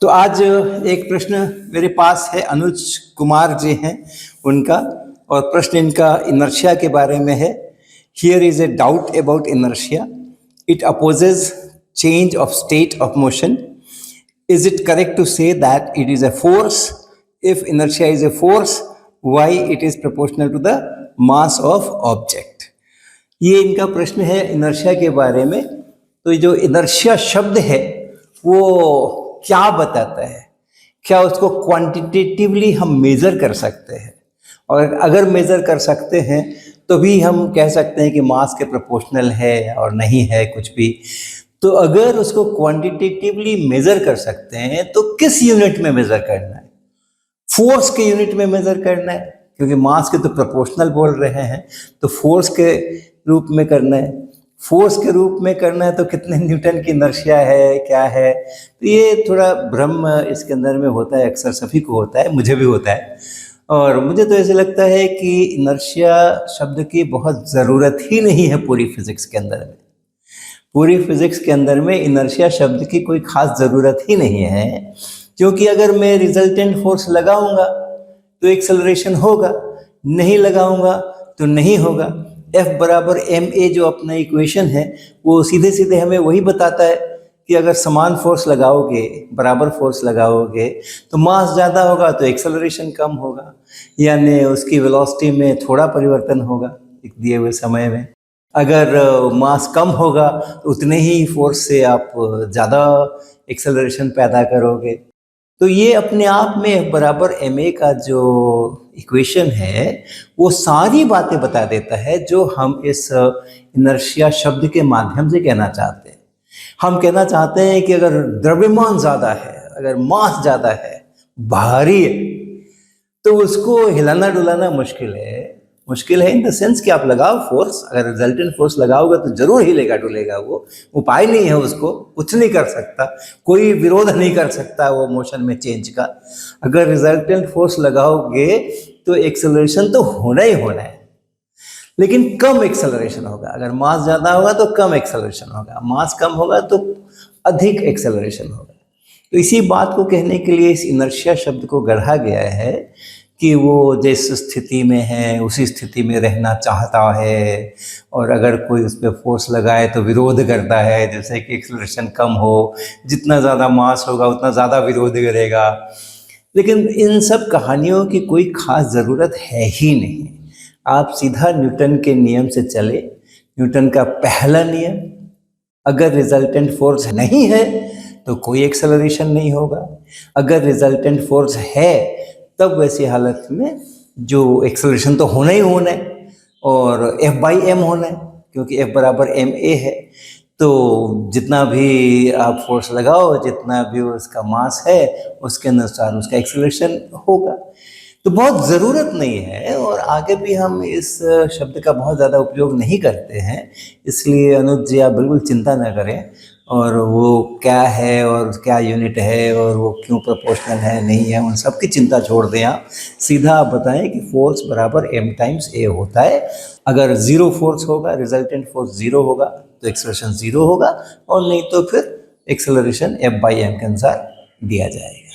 तो आज एक प्रश्न मेरे पास है, अनुज कुमार जी हैं उनका, और प्रश्न इनका इनर्शिया के बारे में है। Here is a doubt about inertia. It opposes change of state of motion. Is it correct to say that it is a force? If inertia is a force, why it is proportional to the mass of object? ये इनका प्रश्न है inertia के बारे में. तो जो inertia शब्द है वो क्या बताता है? क्या उसको क्वांटिटेटिवली हम मेज़र कर सकते हैं? और अगर मेज़र कर सकते हैं तो भी हम कह सकते हैं कि मास के प्रोपोर्शनल है और नहीं है कुछ भी. तो अगर उसको क्वांटिटेटिवली मेज़र कर सकते हैं तो किस यूनिट में मेज़र करना है? फोर्स के यूनिट में मेज़र करना है, क्योंकि मास के तो प्रोपोर्शनल बोल रहे हैं, तो फोर्स के रूप में करना है. फोर्स के रूप में करना है तो कितने न्यूटन की इनर्शिया है, क्या है? तो ये थोड़ा भ्रम इसके अंदर में होता है, अक्सर सभी को होता है, मुझे भी होता है. और मुझे तो ऐसे लगता है कि इनर्शिया शब्द की बहुत ज़रूरत ही नहीं है पूरी फिज़िक्स के अंदर में. पूरी फिज़िक्स के अंदर में इनर्शिया शब्द की कोई ख़ास ज़रूरत ही नहीं है, क्योंकि अगर मैं रिजल्टेंट फोर्स लगाऊंगा तो एक्सेलरेशन होगा, नहीं लगाऊंगा तो नहीं होगा. F बराबर ma जो अपना इक्वेशन है वो सीधे सीधे हमें वही बताता है कि अगर समान फोर्स लगाओगे, बराबर फोर्स लगाओगे, तो मास ज़्यादा होगा तो एक्सेलरेशन कम होगा, यानी उसकी वेलोसिटी में थोड़ा परिवर्तन होगा एक दिए हुए समय में. अगर मास कम होगा तो उतने ही फोर्स से आप ज़्यादा एक्सेलरेशन पैदा करोगे. तो ये अपने आप में बराबर ma का जो इक्वेशन है वो सारी बातें बता देता है जो हम इस इनर्शिया शब्द के माध्यम से कहना चाहते हैं. हम कहना चाहते हैं कि अगर द्रव्यमान ज़्यादा है, अगर मास ज़्यादा है, भारी है, तो उसको हिलाना डुलाना मुश्किल है. मुश्किल है इन द सेंस कि आप लगाओ फोर्स, अगर रिजल्टेंट फोर्स लगाओगे तो जरूर हिलेगा डुलेगा. वो उपाय नहीं है, उसको कुछ नहीं कर सकता, कोई विरोध नहीं कर सकता वो मोशन में चेंज का. अगर रिजल्टेंट फोर्स लगाओगे तो एक्सेलरेशन तो होना ही होना है, लेकिन कम एक्सेलरेशन होगा. अगर मास ज़्यादा होगा तो कम एक्सेलरेशन होगा, मास कम होगा तो अधिक एक्सेलरेशन होगा. तो इसी बात को कहने के लिए इस इनर्शिया शब्द को गढ़ा गया है कि वो जिस स्थिति में है उसी स्थिति में रहना चाहता है, और अगर कोई उस पर फोर्स लगाए तो विरोध करता है, जैसे कि एक्सेलरेशन कम हो, जितना ज़्यादा मास होगा उतना ज़्यादा विरोध करेगा. लेकिन इन सब कहानियों की कोई ख़ास ज़रूरत है ही नहीं. आप सीधा न्यूटन के नियम से चले. न्यूटन का पहला नियम, अगर रिजल्टेंट फोर्स नहीं है तो कोई एक्सेलरेशन नहीं होगा. अगर रिजल्टेंट फोर्स है तब वैसी हालत में जो एक्सेलरेशन तो होना ही होना है, और F/m होना है, क्योंकि F बराबर ma है. तो जितना भी आप फोर्स लगाओ, जितना भी उसका मास है, उसके अनुसार उसका एक्सेलरेशन होगा. तो बहुत ज़रूरत नहीं है, और आगे भी हम इस शब्द का बहुत ज़्यादा उपयोग नहीं करते हैं. इसलिए अनुज जी आप बिल्कुल चिंता न करें, और वो क्या है और क्या यूनिट है और वो क्यों प्रोपोर्शनल है नहीं है, उन सब की चिंता छोड़ दें. आप सीधा आप बताएं कि फोर्स बराबर m टाइम्स a होता है. अगर ज़ीरो फोर्स होगा, रिजल्टेंट फोर्स ज़ीरो होगा तो एक्सेलरेशन ज़ीरो होगा, और नहीं तो फिर एक्सेलरेशन F/m के अनुसार दिया जाएगा.